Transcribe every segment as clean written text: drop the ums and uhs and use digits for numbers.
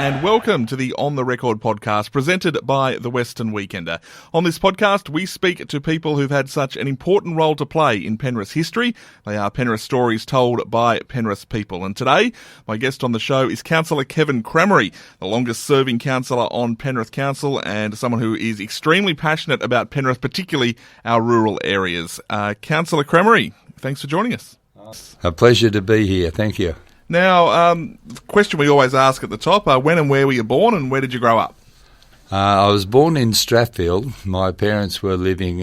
and welcome to the On The Record podcast presented by The Western Weekender. On this podcast, we speak to people who've had such an important role to play in Penrith's history. They are Penrith stories told by Penrith people. And today, my guest on the show is Councillor Kevin Crameri, the longest-serving councillor on Penrith Council and someone who is extremely passionate about Penrith, particularly our rural areas. Councillor Crameri, thanks for joining us. A pleasure to be here. Thank you. Now, the question we always ask at the top, when and where were you born and where did you grow up? I was born in Strathfield. My parents were living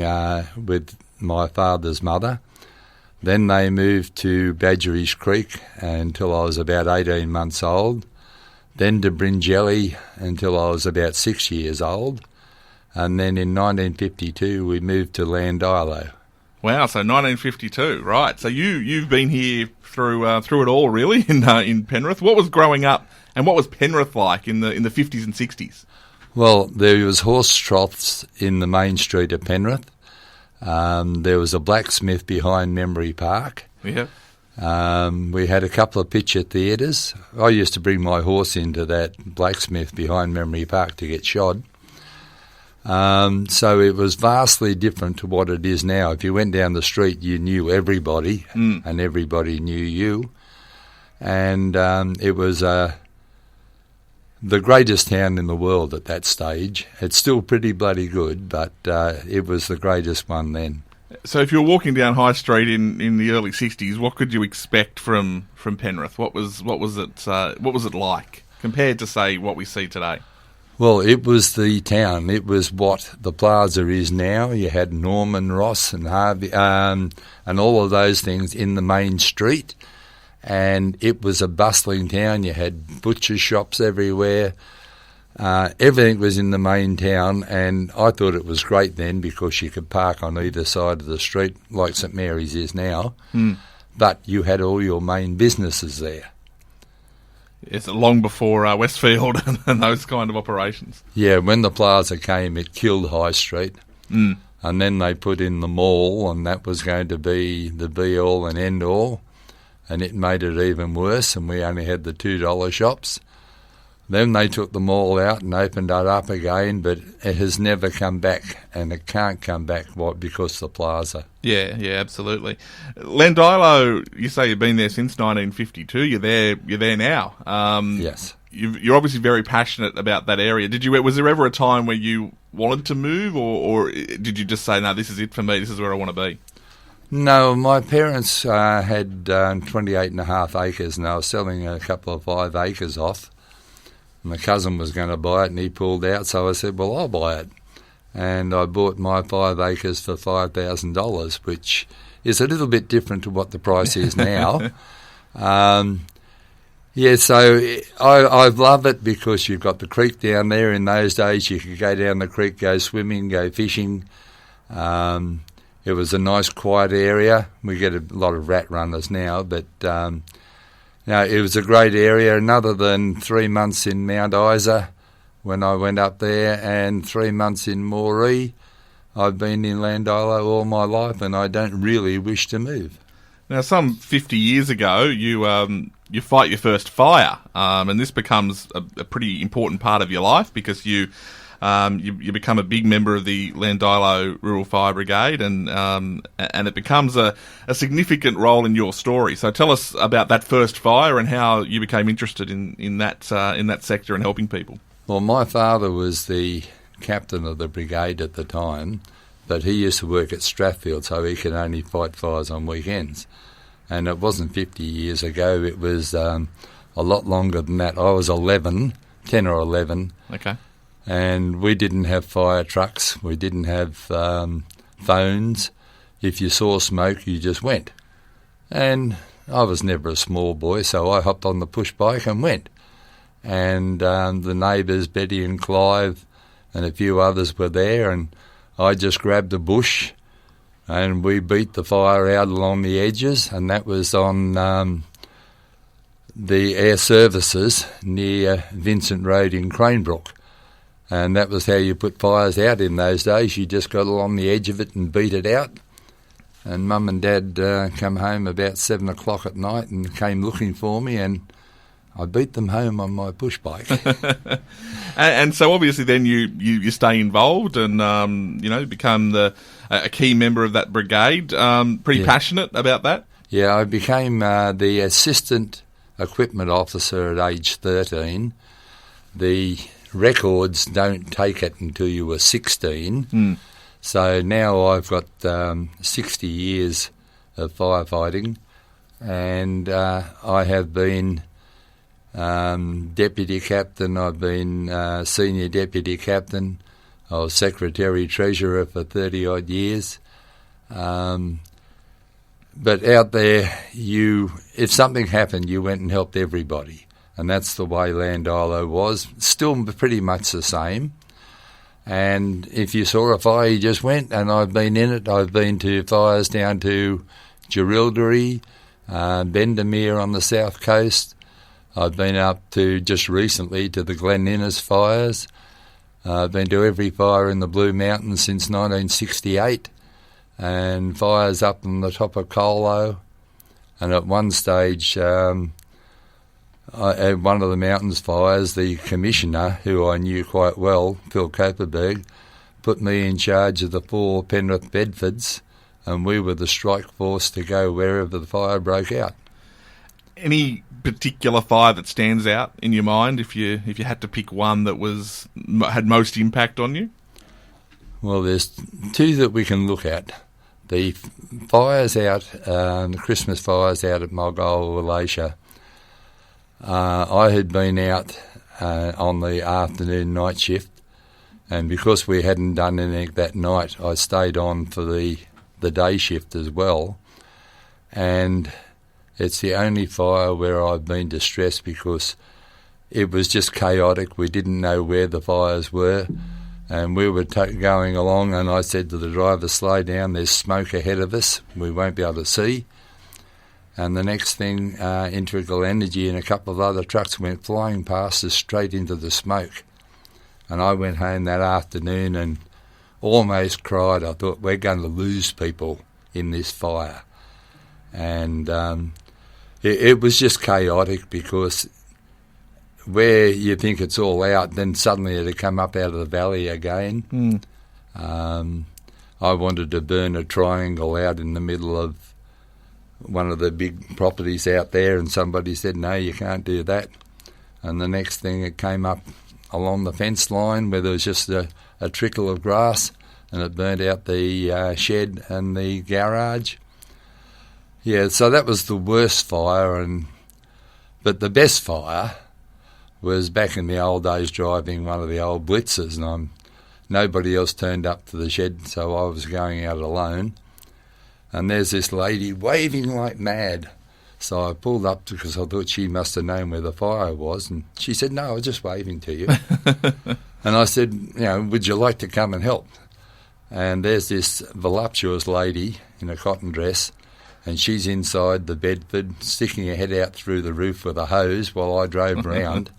with my father's mother. Then they moved to Badgerys Creek until I was about 18 months old. Then to Bringelly until I was about 6 years old. And then in 1952 we moved to Landilo. Wow, so 1952, right. So you've been here through it all, really, in Penrith. What was growing up and what was Penrith like in the 50s and 60s? Well, there was horse troughs in the main street of Penrith. There was a blacksmith behind Memory Park. Yeah. We had a couple of picture theatres. I used to bring my horse into that blacksmith behind Memory Park to get shod. So it was vastly different to what it is now. If you went down the street, you knew everybody, and everybody knew you. And it was the greatest town in the world at that stage. It's still pretty bloody good, but it was the greatest one then. So if you were walking down High Street in the early 60s, what could you expect from Penrith? What was it like compared to, say, what we see today? Well, it was the town. It was what the plaza is now. You had Norman Ross and Harvey and all of those things in the main street, and it was a bustling town. You had butcher shops everywhere. Everything was in the main town, and I thought it was great then because you could park on either side of the street like St Mary's is now, but you had all your main businesses there. It's long before Westfield and those kind of operations. Yeah, when the plaza came, it killed High Street. And then they put in the mall, and that was going to be the be-all and end-all, and it made it even worse, and we only had the $2 shops. Then they took the mall out and opened it up again, but it has never come back, and it can't come back because of the plaza. Yeah, absolutely. Landilo, you say you've been there since 1952. You're there now. Yes. You're obviously very passionate about that area. Was there ever a time where you wanted to move, or did you just say, no, this is it for me, this is where I want to be? No, my parents had 28 and a half acres, and I was selling a couple of 5 acres off. My cousin was going to buy it and he pulled out, so I said, well, I'll buy it. And I bought my 5 acres for $5,000, which is a little bit different to what the price is now. So I love it because you've got the creek down there. In those days you could go down the creek, go swimming, go fishing. It was a nice quiet area. We get a lot of rat runners now, but it was a great area, and other than 3 months in Mount Isa when I went up there and 3 months in Moree, I've been in Landilo all my life, and I don't really wish to move. Now, some 50 years ago, you fight your first fire, and this becomes a pretty important part of your life because you become a big member of the Landilo Rural Fire Brigade, and it becomes a significant role in your story. So tell us about that first fire and how you became interested in that sector and helping people. Well, my father was the captain of the brigade at the time, but he used to work at Strathfield, so he could only fight fires on weekends. And it wasn't 50 years ago; it was a lot longer than that. I was 10 or 11. Okay. And we didn't have fire trucks. We didn't have phones. If you saw smoke, you just went. And I was never a small boy, so I hopped on the push bike and went. And the neighbours, Betty and Clive, and a few others were there, and I just grabbed a bush and we beat the fire out along the edges, and that was on the air services near Vincent Road in Cranebrook. And that was how you put fires out in those days. You just got along the edge of it and beat it out. And Mum and Dad come home about 7 o'clock at night and came looking for me, and I beat them home on my push bike. And so obviously then you stay involved and, become a key member of that brigade. Pretty passionate about that? Yeah, I became the assistant equipment officer at age 13. The records don't take it until you were 16. So now I've got 60 years of firefighting, and I have been deputy captain, I've been senior deputy captain, I was secretary-treasurer for 30-odd years. But out there, if something happened, you went and helped everybody. And that's the way Landilo was. Still pretty much the same. And if you saw a fire, you just went, and I've been in it. I've been to fires down to Jerilderie, Bendemeer on the south coast. I've been up to, just recently, to the Glen Innes fires. I've been to every fire in the Blue Mountains since 1968, and fires up on the top of Colo. And at one stage, at one of the mountains fires, the commissioner, who I knew quite well, Phil Coperberg, put me in charge of the 4 Penrith Bedfords, and we were the strike force to go wherever the fire broke out. Any particular fire that stands out in your mind, if you had to pick one that had most impact on you? Well, there's 2 that we can look at. The fires out, the Christmas fires out at Mulgoa, Wallachia. I had been out on the afternoon night shift, and because we hadn't done anything that night, I stayed on for the day shift as well. And it's the only fire where I've been distressed because it was just chaotic. We didn't know where the fires were, and we were going along, and I said to the driver, slow down, there's smoke ahead of us, we won't be able to see. And the next thing, Integral Energy and a couple of other trucks went flying past us straight into the smoke. And I went home that afternoon and almost cried. I thought, we're going to lose people in this fire. And it was just chaotic because where you think it's all out, then suddenly it'd come up out of the valley again. I wanted to burn a triangle out in the middle of one of the big properties out there, and somebody said, no, you can't do that. And the next thing, it came up along the fence line where there was just a trickle of grass, and it burnt out the shed and the garage. Yeah, so that was the worst fire, but the best fire was back in the old days driving one of the old Blitzers, and nobody else turned up to the shed, so I was going out alone. And there's this lady waving like mad. So I pulled up because I thought she must have known where the fire was, and she said, no, I was just waving to you. And I said, would you like to come and help? And there's this voluptuous lady in a cotton dress, and she's inside the Bedford, sticking her head out through the roof with a hose while I drove round,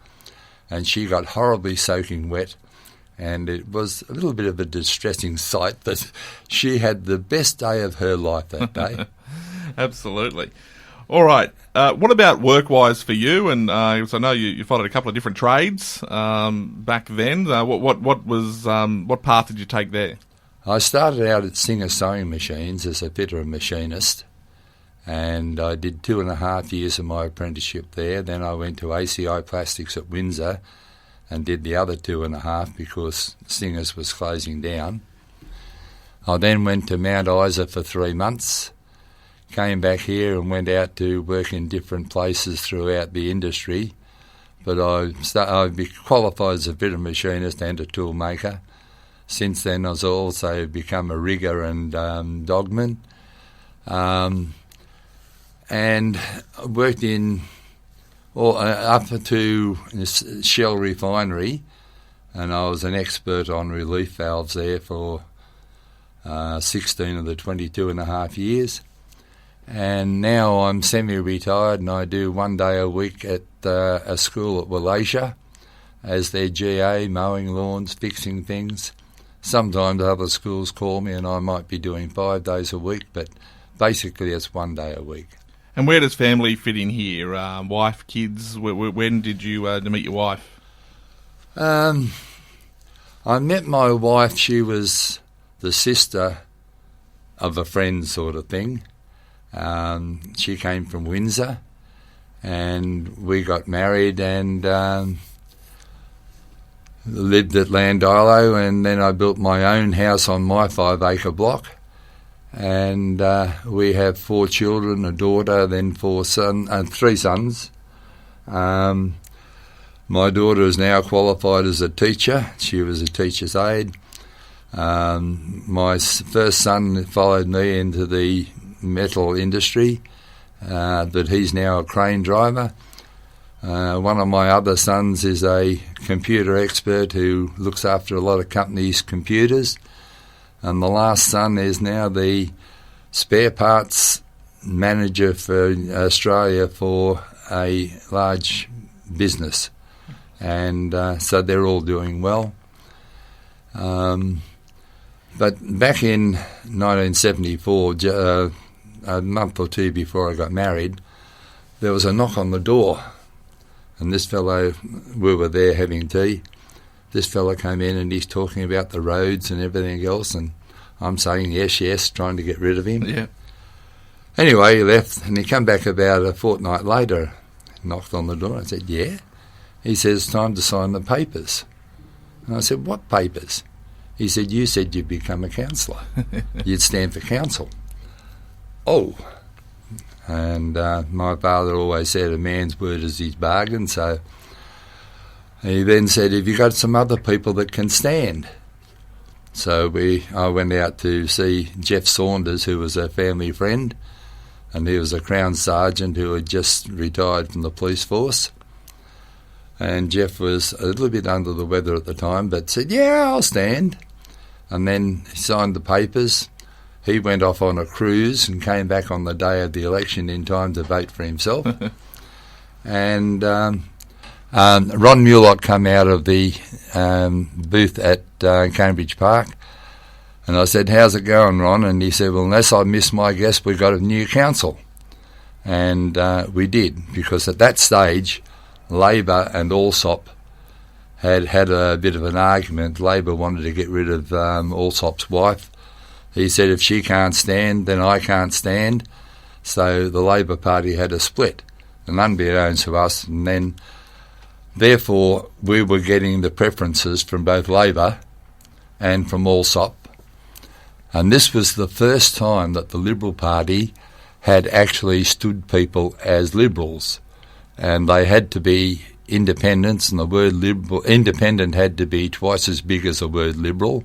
and she got horribly soaking wet, and it was a little bit of a distressing sight that she had the best day of her life that day. Absolutely. All right. What about work-wise for you? And so I know you followed a couple of different trades back then. What path did you take there? I started out at Singer Sewing Machines as a fitter and machinist, and I did 2.5 years of my apprenticeship there. Then I went to ACI Plastics at Windsor and did the other 2.5 because Singer's was closing down. I then went to Mount Isa for 3 months, came back here and went out to work in different places throughout the industry. But I qualified as a fitter machinist and a tool maker. Since then, I've also become a rigger and dogman. And worked in up to Shell Refinery, and I was an expert on relief valves there for 16 of the 22.5 years. And now I'm semi-retired, and I do 1 day a week at a school at Wallachia as their GA, mowing lawns, fixing things. Sometimes other schools call me and I might be doing 5 days a week, but basically it's 1 day a week. And where does family fit in here? Wife, kids? When did you meet your wife? I met my wife. She was the sister of a friend, sort of thing. She came from Windsor, and we got married and lived at Landilo, and then I built my own house on my 5-acre block. And we have 4 children, a daughter, then 3 sons. My daughter is now qualified as a teacher. She was a teacher's aide. My first son followed me into the metal industry, but he's now a crane driver. One of my other sons is a computer expert who looks after a lot of companies' computers. And the last son is now the spare parts manager for Australia for a large business. And so they're all doing well. But back in 1974, a month or 2 before I got married, there was a knock on the door. And this fellow, we were there having tea, this fellow came in and he's talking about the roads and everything else, and I'm saying yes, trying to get rid of him. Yeah. Anyway, he left, and he came back about a fortnight later, knocked on the door. I said, yeah. He says, time to sign the papers. And I said, what papers? He said, you said you'd become a councillor. You'd stand for council. Oh. And my father always said a man's word is his bargain, so he then said, have you got some other people that can stand? So I went out to see Jeff Saunders, who was a family friend, and he was a Crown Sergeant who had just retired from the police force. And Jeff was a little bit under the weather at the time, but said, yeah, I'll stand. And then he signed the papers. He went off on a cruise and came back on the day of the election in time to vote for himself. And Ron Mulot came out of the booth at Cambridge Park, and I said, how's it going, Ron? And he said, well, unless I miss my guess, we've got a new council. And we did, because at that stage, Labor and Allsop had a bit of an argument. Labor wanted to get rid of Allsop's wife. He said, if she can't stand, then I can't stand. So the Labor Party had a split, and unbeknownst to us, and then therefore we were getting the preferences from both Labor and from Allsop. And this was the first time that the Liberal Party had actually stood people as Liberals, and they had to be independents, and the word liberal, independent had to be twice as big as the word Liberal,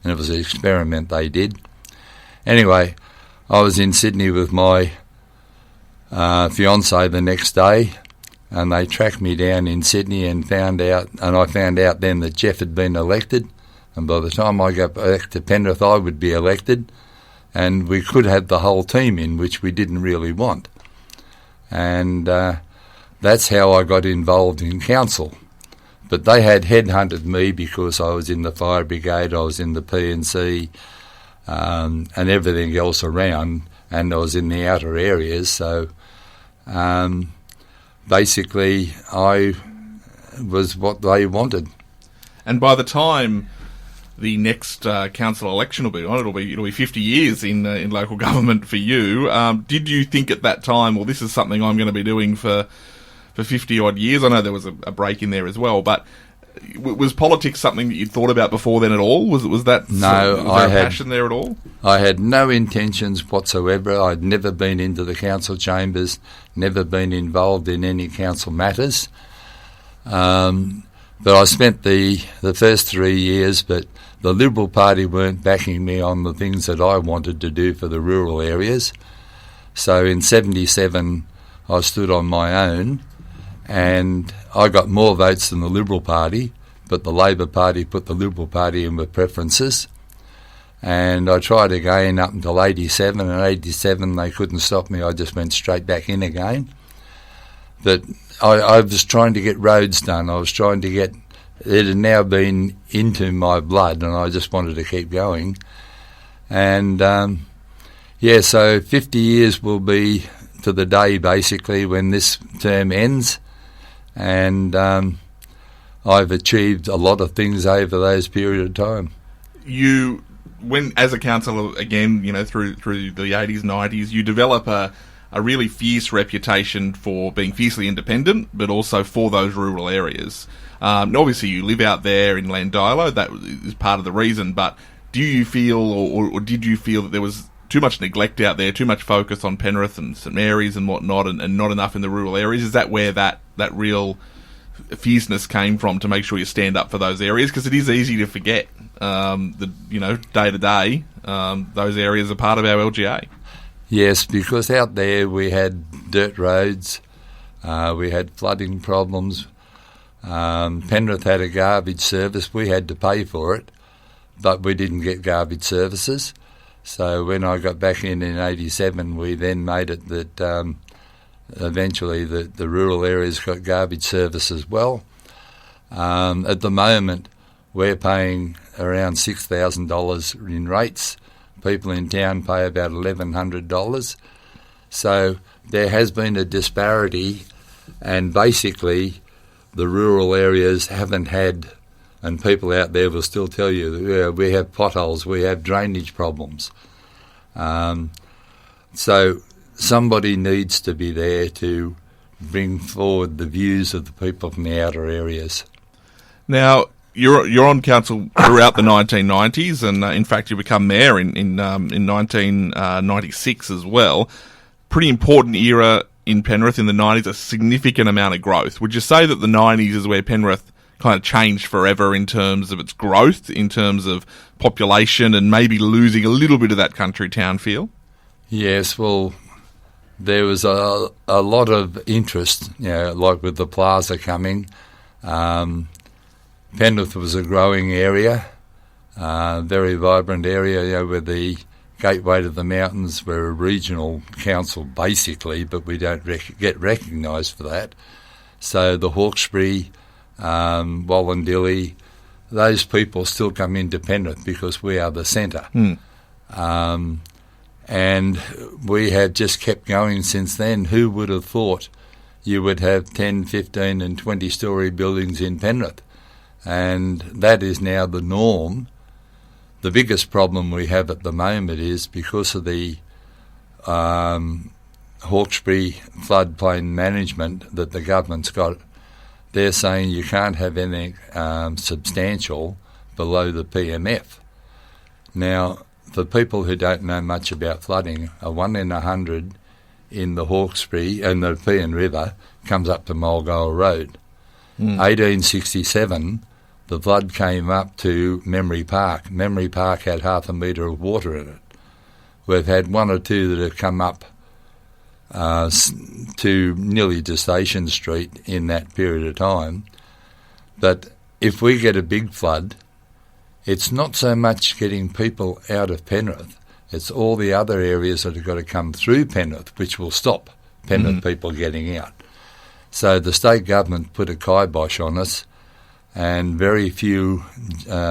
and it was an experiment they did. Anyway, I was in Sydney with my fiancée the next day, and they tracked me down in Sydney and I found out then that Jeff had been elected, and by the time I got back to Penrith I would be elected, and we could have the whole team in, which we didn't really want. And that's how I got involved in council. But they had headhunted me because I was in the fire brigade, I was in the P&C, and everything else around, and I was in the outer areas. So basically I was what they wanted. And by the time the next council election will be on, it'll be 50 years in local government for you. Did you think at that time, well, this is something I'm going to be doing for 50 odd years? I know there was a break in there as well, but was politics something that you'd thought about before then at all? Was that no? Was there a passion there at all? I had no intentions whatsoever. I'd never been into the council chambers, never been involved in any council matters. But I spent the first 3 years, but the Liberal Party weren't backing me on the things that I wanted to do for the rural areas. So in 1977, I stood on my own, and I got more votes than the Liberal Party, but the Labor Party put the Liberal Party in with preferences. And I tried again up until 87, and 87 they couldn't stop me. I just went straight back in again. But I was trying to get roads done. I was trying to get... It had now been into my blood, and I just wanted to keep going. And, so 50 years will be for the day, basically, when this term ends. And I've achieved a lot of things over those period of time. You, when as a councillor, again, through the 80s, 90s, you develop a really fierce reputation for being fiercely independent, but also for those rural areas. Obviously, you live out there in Landilo. That is part of the reason. But do you feel, or did you feel that there was too much neglect out there, too much focus on Penrith and St Mary's and whatnot, and not enough in the rural areas? Is that where that real fierceness came from, to make sure you stand up for those areas? Because it is easy to forget day to day, those areas are part of our LGA. Yes, because out there we had dirt roads, we had flooding problems. Penrith had a garbage service. We had to pay for it, but we didn't get garbage services. So when I got back in 87, we then made it that eventually the rural areas got garbage service as well. At the moment, we're paying around $6,000 in rates. People in town pay about $1,100. So there has been a disparity, and basically the rural areas haven't had, and people out there will still tell you, we have potholes, we have drainage problems. So somebody needs to be there to bring forward the views of the people from the outer areas. Now, you're on council throughout the 1990s, and in fact you become mayor in 1996 as well. Pretty important era in Penrith in the 90s, a significant amount of growth. Would you say that the 90s is where Penrith kind of changed forever in terms of its growth, in terms of population, and maybe losing a little bit of that country town feel? Yes, well, there was a lot of interest, like with the plaza coming. Penrith was a growing area, very vibrant area, with the Gateway to the Mountains. We're a regional council, basically, but we don't get recognised for that. So the Hawkesbury, Wallandilly, those people still come into Penrith because we are the centre. And we have just kept going since then. Who would have thought you would have 10, 15 and 20-storey buildings in Penrith? And that is now the norm. The biggest problem we have at the moment is because of the Hawkesbury floodplain management that the government's got. They're saying you can't have anything substantial below the PMF. Now, for people who don't know much about flooding, a 1 in 100 in the Hawkesbury and the Pean River comes up to Mulgoa Road. 1867, the flood came up to Memory Park. Memory Park had 1/2 metre of water in it. We've had one or two that have come up to nearly to Station Street in that period of time. But if we get a big flood, it's not so much getting people out of Penrith, it's all the other areas that have got to come through Penrith, which will stop Penrith people getting out. So the state government put a kibosh on us, and very few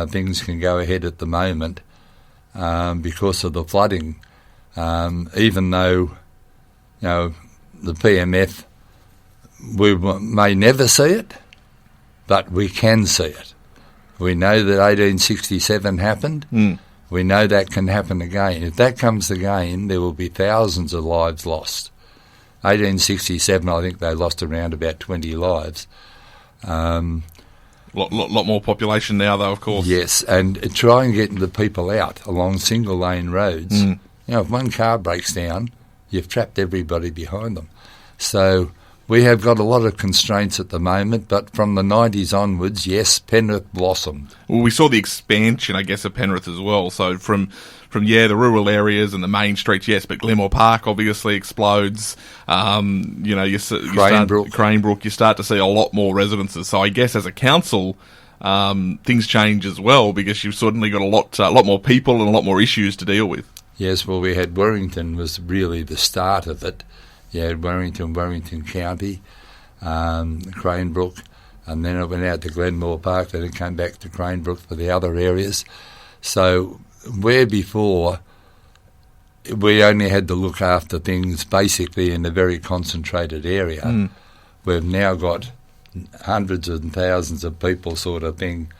things can go ahead at the moment because of the flooding. Even though, the PMF, we may never see it, but we can see it. We know that 1867 happened. We know that can happen again. If that comes again, there will be thousands of lives lost. 1867, I think they lost around about 20 lives. Lot more population now, though, of course. Yes, and try and get the people out along single-lane roads. If one car breaks down, you've trapped everybody behind them. So we have got a lot of constraints at the moment, but from the 90s onwards, yes, Penrith blossomed. Well, we saw the expansion, I guess, of Penrith as well. So from the rural areas and the main streets, yes, but Glenmore Park obviously explodes. Cranebrook, you start to see a lot more residences. So I guess as a council, things change as well, because you've suddenly got a lot more people and a lot more issues to deal with. Yes, well, we had Warrington was really the start of it. You had Warrington County, Cranebrook, and then it went out to Glenmore Park, then it came back to Cranebrook for the other areas. So where before we only had to look after things basically in a very concentrated area. We've now got hundreds and thousands of people sort of thing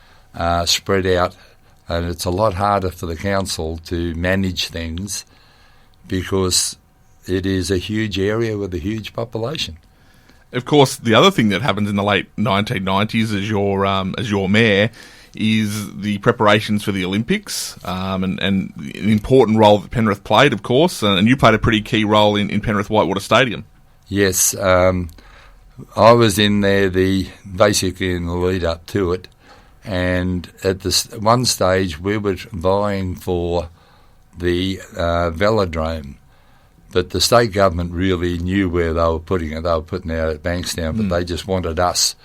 spread out, and it's a lot harder for the council to manage things because it is a huge area with a huge population. Of course, the other thing that happens in the late 1990s as your mayor is the preparations for the Olympics, and an important role that Penrith played, of course, and you played a pretty key role in Penrith Whitewater Stadium. Yes, I was in there basically in the lead up to it, and at one stage we were vying for the velodrome, but the state government really knew where they were putting it. They were putting it at Bankstown, but they just wanted us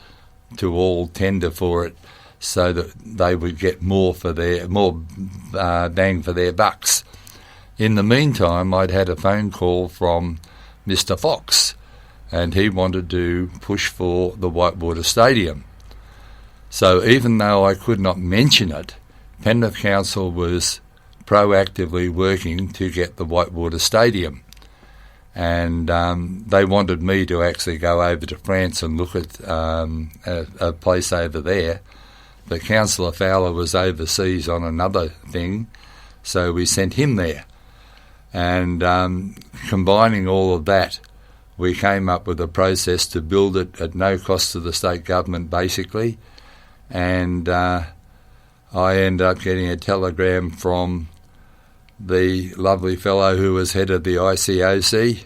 to all tender for it so that they would get more bang for their bucks. In the meantime, I'd had a phone call from Mr. Fox, and he wanted to push for the Whitewater Stadium. So even though I could not mention it, Penrith Council was proactively working to get the Whitewater Stadium. And they wanted me to actually go over to France and look at a place over there. But Councillor Fowler was overseas on another thing, so we sent him there. And combining all of that, we came up with a process to build it at no cost to the state government, basically. And I ended up getting a telegram from the lovely fellow who was head of the ICOC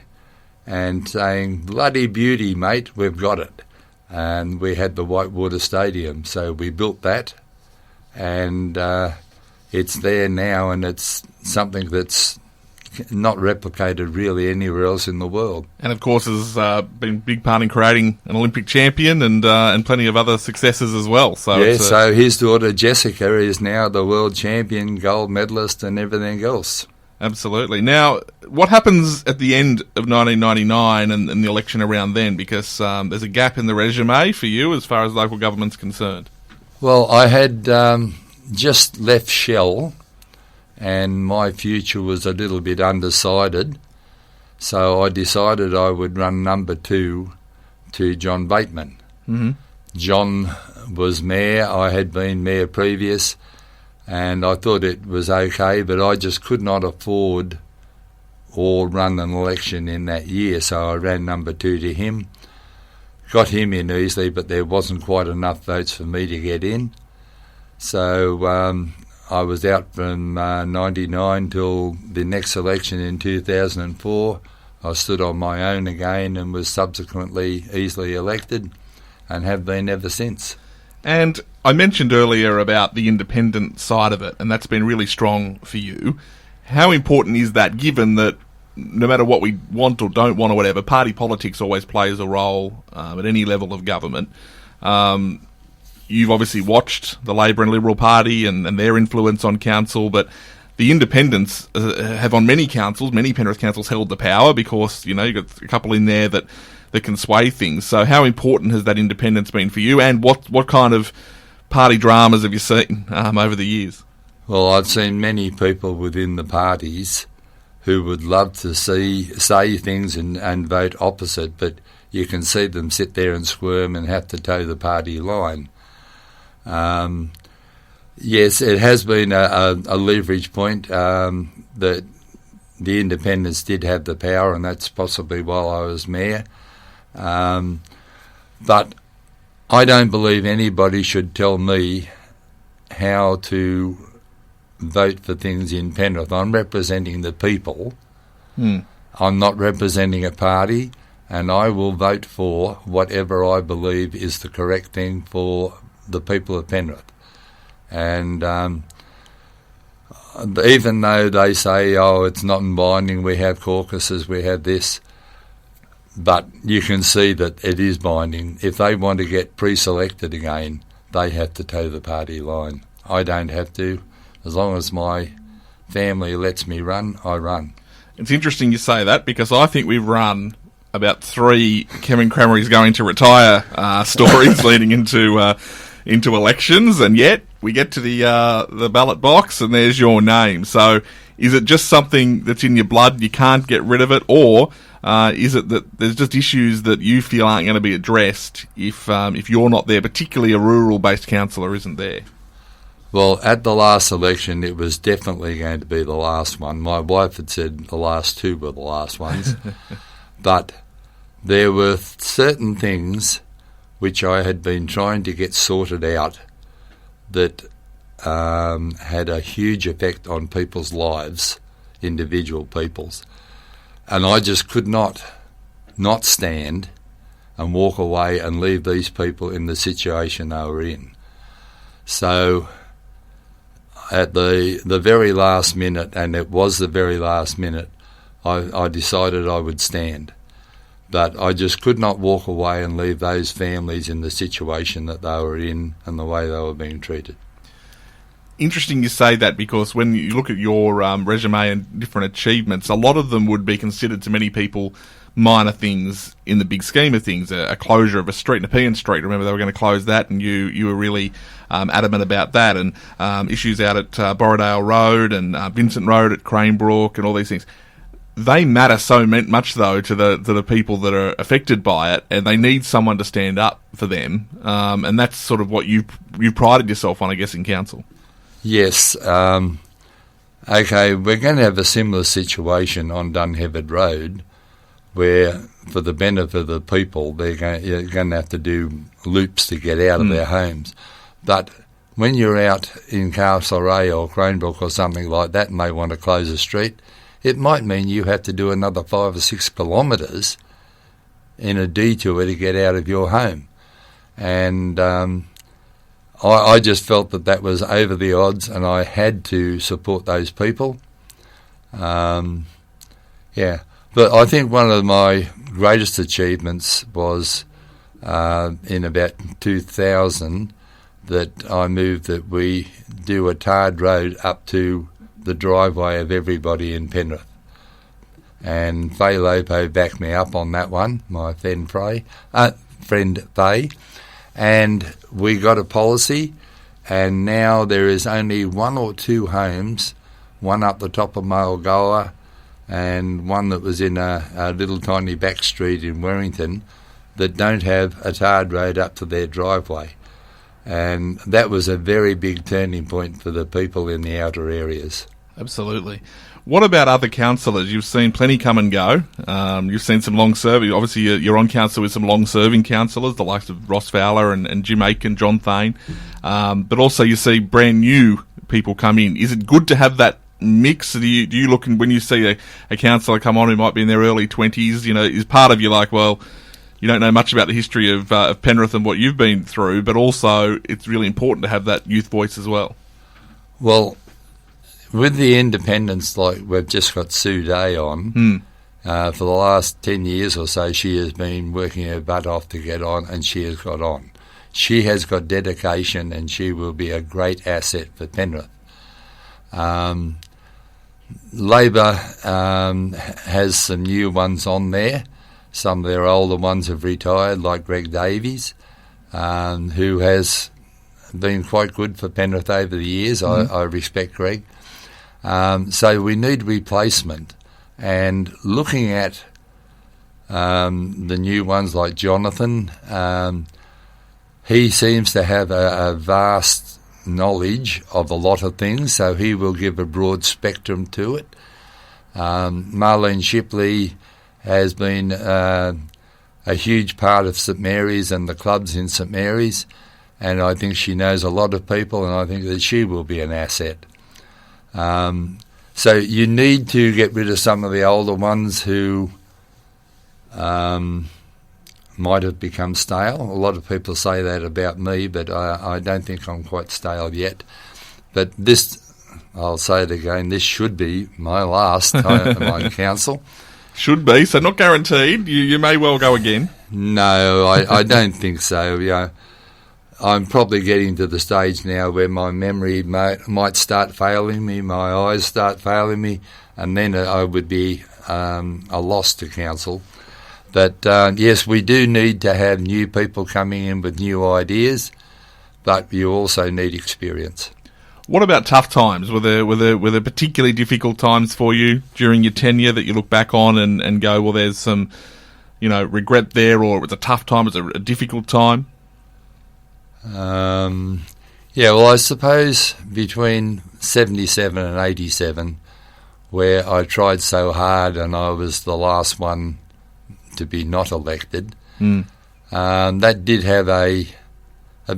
and saying, "Bloody beauty, mate, we've got it." And we had the Whitewater Stadium, so we built that, and it's there now, and it's something that's not replicated really anywhere else in the world. And of course has been a big part in creating an Olympic champion and plenty of other successes as well. So yeah, so his daughter Jessica is now the world champion, gold medalist and everything else. Absolutely. Now, what happens at the end of 1999 and the election around then? Because there's a gap in the resume for you as far as local government's concerned. Well, I had just left Shell, and my future was a little bit undecided, so I decided I would run number 2 to John Bateman. Mm-hmm. John was mayor, I had been mayor previous, and I thought it was okay, but I just could not afford or run an election in that year, so I ran number 2 to him. Got him in easily, but there wasn't quite enough votes for me to get in. So I was out from 99 till the next election in 2004. I stood on my own again and was subsequently easily elected and have been ever since. And I mentioned earlier about the independent side of it, and that's been really strong for you. How important is that, given that no matter what we want or don't want or whatever, party politics always plays a role at any level of government? You've obviously watched the Labor and Liberal Party and their influence on council, but the independents have on many councils, many Penrith councils, held the power because, you've got a couple in there that can sway things. So how important has that independence been for you, and what kind of party dramas have you seen over the years? Well, I've seen many people within the parties who would love to say things and vote opposite, but you can see them sit there and squirm and have to toe the party line. Yes, it has been a leverage point that the independents did have the power, and that's possibly while I was mayor. But I don't believe anybody should tell me how to vote for things in Penrith. I'm representing the people. I'm not representing a party, and I will vote for whatever I believe is the correct thing for the people of Penrith. And even though they say, oh, it's not binding, we have caucuses, we have this, but you can see that it is binding. If they want to get pre-selected again, they have to toe the party line. I don't have to. As long as my family lets me run, I run. It's interesting you say that, because I think we've run about 3 Kevin Crameri's going to retire stories leading into elections, and yet we get to the ballot box and there's your name. So Is it just something that's in your blood, you can't get rid of it, or is it that there's just issues that you feel aren't going to be addressed if you're not there, particularly a rural-based councillor isn't there? Well, at the last election, it was definitely going to be the last one. My wife had said the last two were the last ones. But there were certain things which I had been trying to get sorted out that had a huge effect on people's lives, individual people's. And I just could not stand and walk away and leave these people in the situation they were in. So at the very last minute, and it was the very last minute, I decided I would stand. But I just could not walk away and leave those families in the situation that they were in and the way they were being treated. Interesting you say that, because when you look at your resume and different achievements, a lot of them would be considered to many people minor things in the big scheme of things. A closure of a street, Nepean Street, remember they were going to close that, and you were really adamant about that, and issues out at Borrowdale Road and Vincent Road at Cranebrook and all these things. They matter so much, though, to the people that are affected by it, and they need someone to stand up for them, and that's sort of what you prided yourself on, I guess, in council. Yes. Okay, we're going to have a similar situation on Dunheved Road, where, for the benefit of the people, you're going to have to do loops to get out of their homes. But when you're out in Castlereagh or Cranebrook or something like that and they want to close a street, it might mean you have to do another 5 or 6 kilometres in a detour to get out of your home. And I just felt that was over the odds, and I had to support those people. But I think one of my greatest achievements was in about 2000 that I moved that we do a tarred road up to the driveway of everybody in Penrith. And Faye Lopo backed me up on that one, my friend Faye. And we got a policy, and now there is only 1 or 2 homes, one up the top of Mulgoa and one that was in a little tiny back street in Warrington, that don't have a tarred road up to their driveway. And that was a very big turning point for the people in the outer areas. Absolutely. What about other councillors? You've seen plenty come and go. You've seen some long-serving. Obviously, you're on council with some long-serving councillors, the likes of Ross Fowler and Jim Aiken, John Thane. But also you see brand new people come in. Is it good to have that mix? Do you look, and when you see a councillor come on who might be in their early 20s, is part of you like, well, you don't know much about the history of Penrith and what you've been through, but also it's really important to have that youth voice as well? Well, with the independents, like we've just got Sue Day on, for the last 10 years or so, she has been working her butt off to get on, and she has got on. She has got dedication, and she will be a great asset for Penrith. Labor has some new ones on there. Some of their older ones have retired, like Greg Davies, who has been quite good for Penrith over the years. I respect Greg. So we need replacement. And looking at the new ones like Jonathan, he seems to have a vast knowledge of a lot of things, so he will give a broad spectrum to it. Marlene Shipley has been a huge part of St Mary's and the clubs in St Mary's, and I think she knows a lot of people, and I think that she will be an asset. So you need to get rid of some of the older ones who might have become stale. A lot of people say that about me, but I don't think I'm quite stale yet. But this, I'll say it again, this should be my last time on council. Should be, so not guaranteed. You may well go again. No, I don't think so. I'm probably getting to the stage now where my memory might start failing me, my eyes start failing me, and then I would be a loss to council. But yes, we do need to have new people coming in with new ideas, but you also need experience. What about tough times? Were there particularly difficult times for you during your tenure that you look back on and go, well, there's some, regret there, or it was a tough time, it was a difficult time? Yeah, well, I suppose between 77 and 87, where I tried so hard and I was the last one to be not elected, that did have a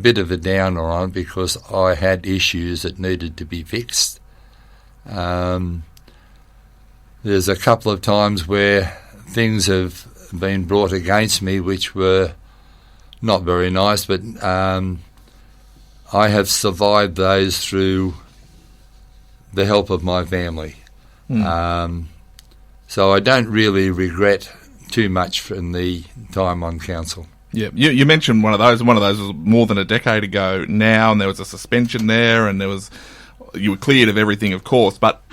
bit of a downer on because I had issues that needed to be fixed. There's a couple of times where things have been brought against me which were not very nice, but I have survived those through the help of my family. So I don't really regret too much from the time on council. Yeah, you mentioned one of those. One of those was more than a decade ago now, and there was a suspension there, and you were cleared of everything, of course, but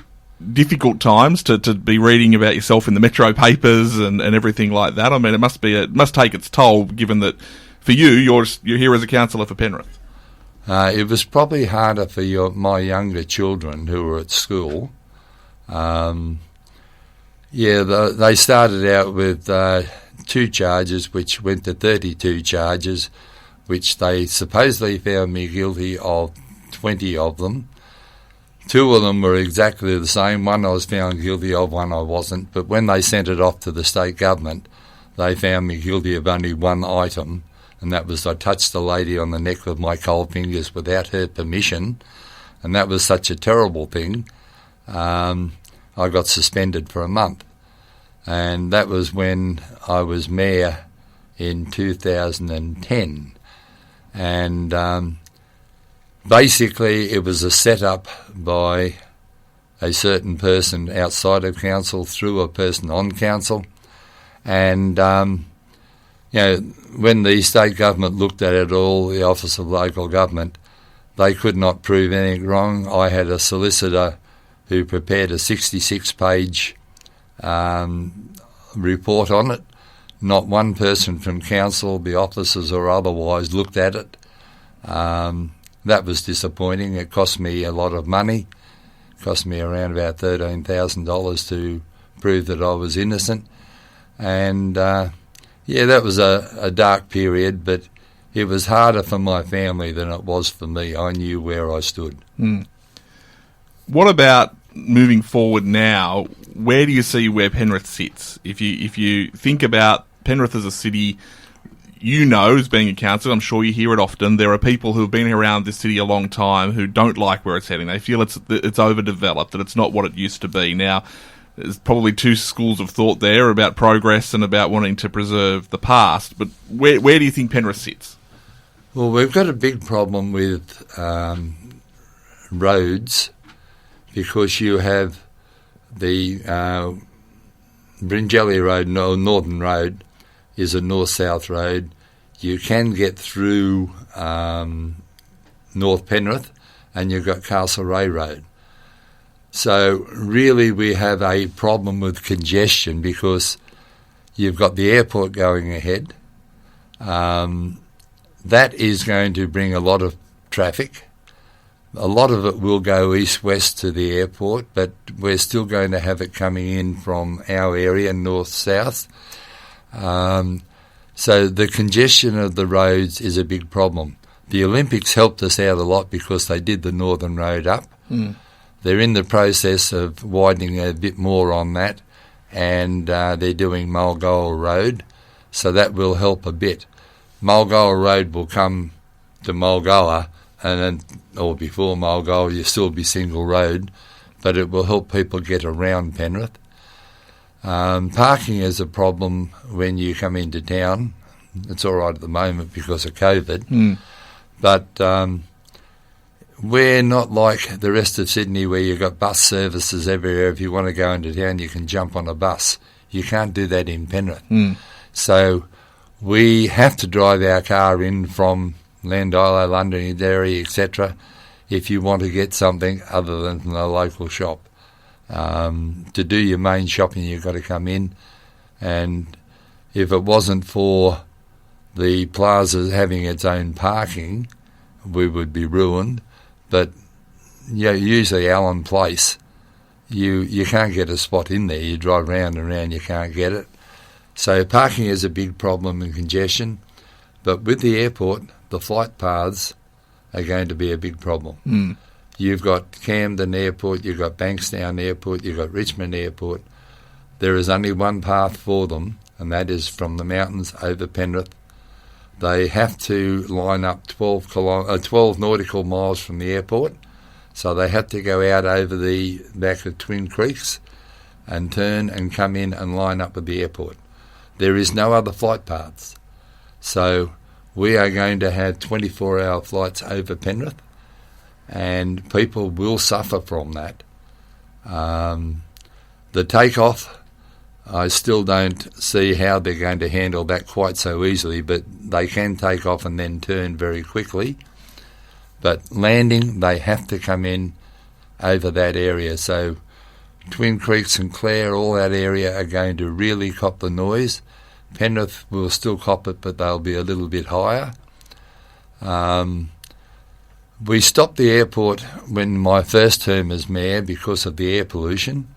difficult times to be reading about yourself in the Metro papers and everything like that. I mean, it must take its toll, given that for you, you're here as a councillor for Penrith. It was probably harder for my younger children who were at school. They started out with 2 charges, which went to 32 charges, which they supposedly found me guilty of 20 of them. 2 of them were exactly the same. One I was found guilty of, one I wasn't. But when they sent it off to the state government, they found me guilty of only 1 item, and that was I touched the lady on the neck with my cold fingers without her permission, and that was such a terrible thing. I got suspended for a month, and that was when I was mayor in 2010. And basically it was a set-up by a certain person outside of council through a person on council. And, when the state government looked at it all, the Office of Local Government, they could not prove anything wrong. I had a solicitor who prepared a 66-page report on it. Not one person from council, the officers or otherwise, looked at it. That was disappointing. It cost me a lot of money. It cost me around about $13,000 to prove that I was innocent. And, that was a dark period, but it was harder for my family than it was for me. I knew where I stood. What about moving forward now? Where do you see where Penrith sits? If you think about Penrith as a city, as being a councillor, I'm sure you hear it often, there are people who have been around this city a long time who don't like where it's heading. They feel it's overdeveloped, that it's not what it used to be. Now, there's probably 2 schools of thought there about progress and about wanting to preserve the past, but where do you think Penrith sits? Well, we've got a big problem with roads, because you have the Bringelly Road, Northern Road, is a north-south road. You can get through North Penrith, and you've got Castlereagh Road. So really we have a problem with congestion because you've got the airport going ahead. That is going to bring a lot of traffic. A lot of it will go east-west to the airport, but we're still going to have it coming in from our area, north-south. So the congestion of the roads is a big problem. The Olympics helped us out a lot because they did the Northern Road up. They're in the process of widening a bit more on that, and they're doing Mulgoa Road, so that will help a bit. Mulgoa Road will come to Mulgoa, and then, or before Mulgoa, you'll still be single road, but it will help people get around Penrith. Parking is a problem when you come into town. It's all right at the moment because of COVID, but we're not like the rest of Sydney where you've got bus services everywhere. If you want to go into town, you can jump on a bus. You can't do that in Penrith. So we have to drive our car in from Landilo, Londonderry, etc. if you want to get something other than from the local shop. To do your main shopping, you've got to come in. And if it wasn't for the plaza having its own parking, we would be ruined. But usually Allen Place, you can't get a spot in there. You drive round and round, you can't get it. So parking is a big problem and congestion. But with the airport, the flight paths are going to be a big problem. Mm. You've got Camden Airport, you've got Bankstown Airport, you've got Richmond Airport. There is only one path for them, and that is from the mountains over Penrith. They have to line up 12 nautical miles from the airport, so they have to go out over the back of Twin Creeks and turn and come in and line up with the airport. There is no other flight paths. So we are going to have 24-hour flights over Penrith, and people will suffer from that. The takeoff, I still don't see how they're going to handle that quite so easily, but they can take off and then turn very quickly. But landing, they have to come in over that area. So Twin Creeks and Clare, all that area are going to really cop the noise. Penrith will still cop it, but they'll be a little bit higher. We stopped the airport when my first term as mayor because of the air pollution.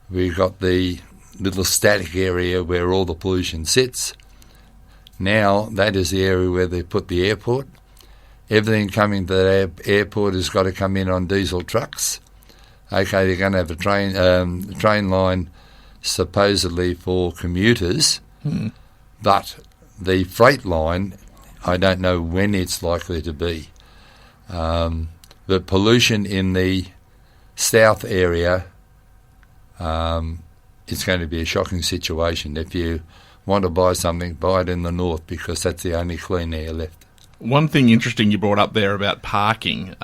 We got the little static area where all the pollution sits. Now that is the area where they put the airport. Everything coming to the airport has got to come in on diesel trucks. Okay, they're going to have a train line supposedly for commuters, but the freight line, I don't know when it's likely to be. The pollution in the south area, it's going to be a shocking situation. If you want to buy something, buy it in the north because that's the only clean air left. One thing interesting you brought up there about parking.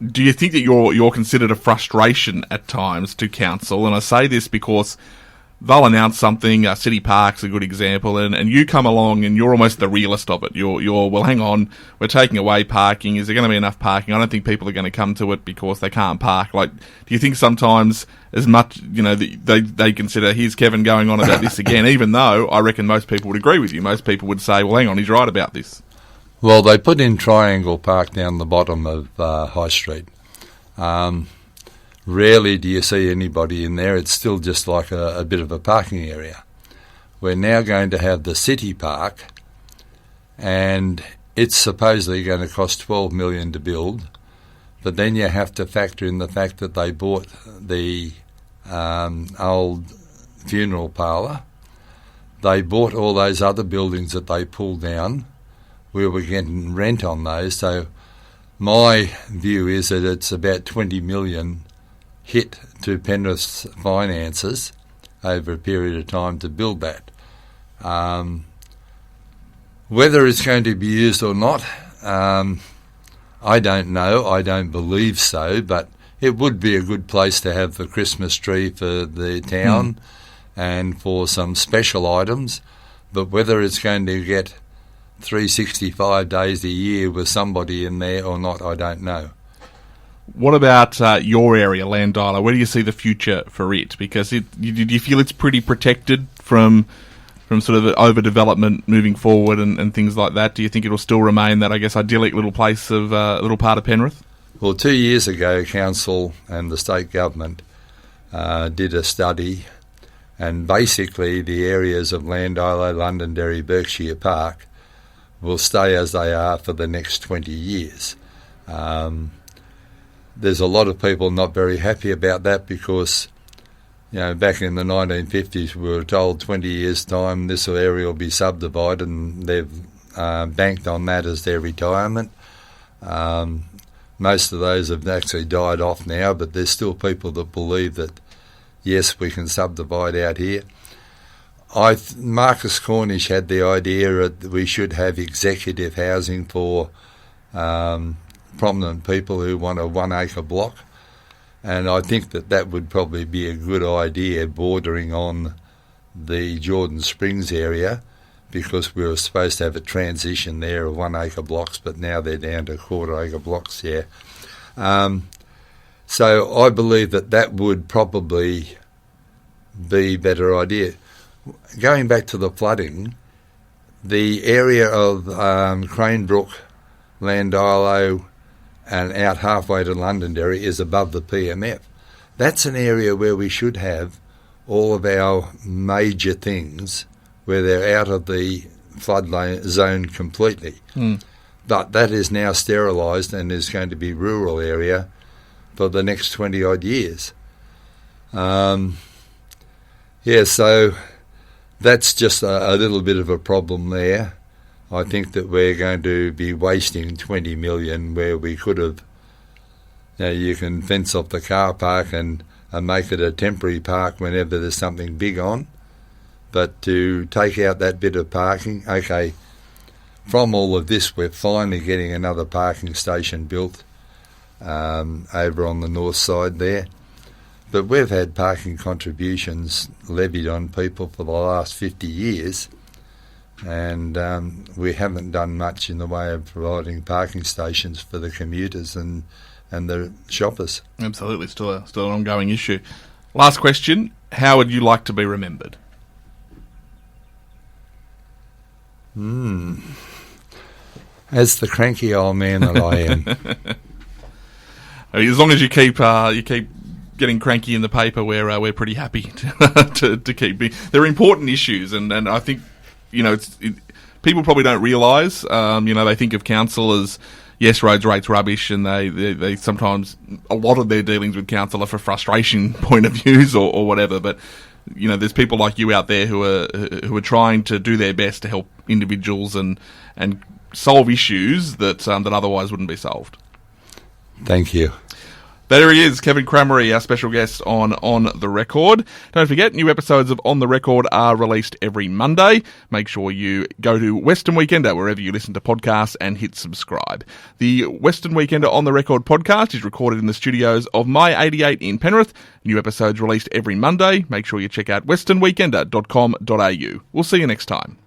Do you think that you're considered a frustration at times to council? And I say this because they'll announce something, City Park's a good example, and you come along and you're almost the realist of it. You're well, hang on, we're taking away parking. Is there going to be enough parking? I don't think people are going to come to it because they can't park. Like, do you think sometimes as much, they consider, here's Kevin going on about this again, even though I reckon most people would agree with you. Most people would say, well, hang on, he's right about this. Well, they put in Triangle Park down the bottom of High Street. Rarely do you see anybody in there. It's still just like a bit of a parking area. We're now going to have the City Park, and it's supposedly going to cost $12 million to build, but then you have to factor in the fact that they bought the old funeral parlour. They bought all those other buildings that they pulled down. We were getting rent on those, so my view is that it's about $20 million hit to Penrith's finances over a period of time to build that. Whether it's going to be used or not, I don't know. I don't believe so, but it would be a good place to have the Christmas tree for the town and for some special items, but whether it's going to get 365 days a year with somebody in there or not, I don't know. What about your area, Landila? Where do you see the future for it? Because do you feel it's pretty protected from sort of overdevelopment moving forward and things like that? Do you think it'll still remain that, I guess, idyllic little place of little part of Penrith? Well, 2 years ago, Council and the state government did a study, and basically the areas of Landila, Londonderry, Berkshire Park will stay as they are for the next 20 years. There's a lot of people not very happy about that because, back in the 1950s we were told 20 years' time this area will be subdivided, and they've banked on that as their retirement. Most of those have actually died off now, but there's still people that believe that, yes, we can subdivide out here. Marcus Cornish had the idea that we should have executive housing for prominent people who want a 1 acre block, and I think that would probably be a good idea bordering on the Jordan Springs area, because we were supposed to have a transition there of 1 acre blocks, but now they're down to 1/4 acre blocks. So I believe that would probably be a better idea. Going back to the flooding, the area of Cranebrook, Landilo and out halfway to Londonderry is above the PMF. That's an area where we should have all of our major things where they're out of the flood zone completely. But that is now sterilised and is going to be rural area for the next 20-odd years. So that's just a little bit of a problem there. I think that we're going to be wasting 20 million where we could have. You can fence off the car park and make it a temporary park whenever there's something big on. But to take out that bit of parking, okay, from all of this we're finally getting another parking station built over on the north side there. But we've had parking contributions levied on people for the last 50 years, and we haven't done much in the way of providing parking stations for the commuters and the shoppers. Absolutely, still an ongoing issue. Last question, how would you like to be remembered? As the cranky old man that I am. As long as you keep getting cranky in the paper, we're pretty happy to keep. They're important issues, and I think people probably don't realise. They think of council as yes, roads rates rubbish, and they sometimes a lot of their dealings with council are for frustration point of views or whatever. But there's people like you out there who are trying to do their best to help individuals and solve issues that otherwise wouldn't be solved. Thank you. There he is, Kevin Crameri, our special guest on The Record. Don't forget, new episodes of On The Record are released every Monday. Make sure you go to Western Weekender, wherever you listen to podcasts, and hit subscribe. The Western Weekender On The Record podcast is recorded in the studios of My 88 in Penrith. New episodes released every Monday. Make sure you check out westernweekender.com.au. We'll see you next time.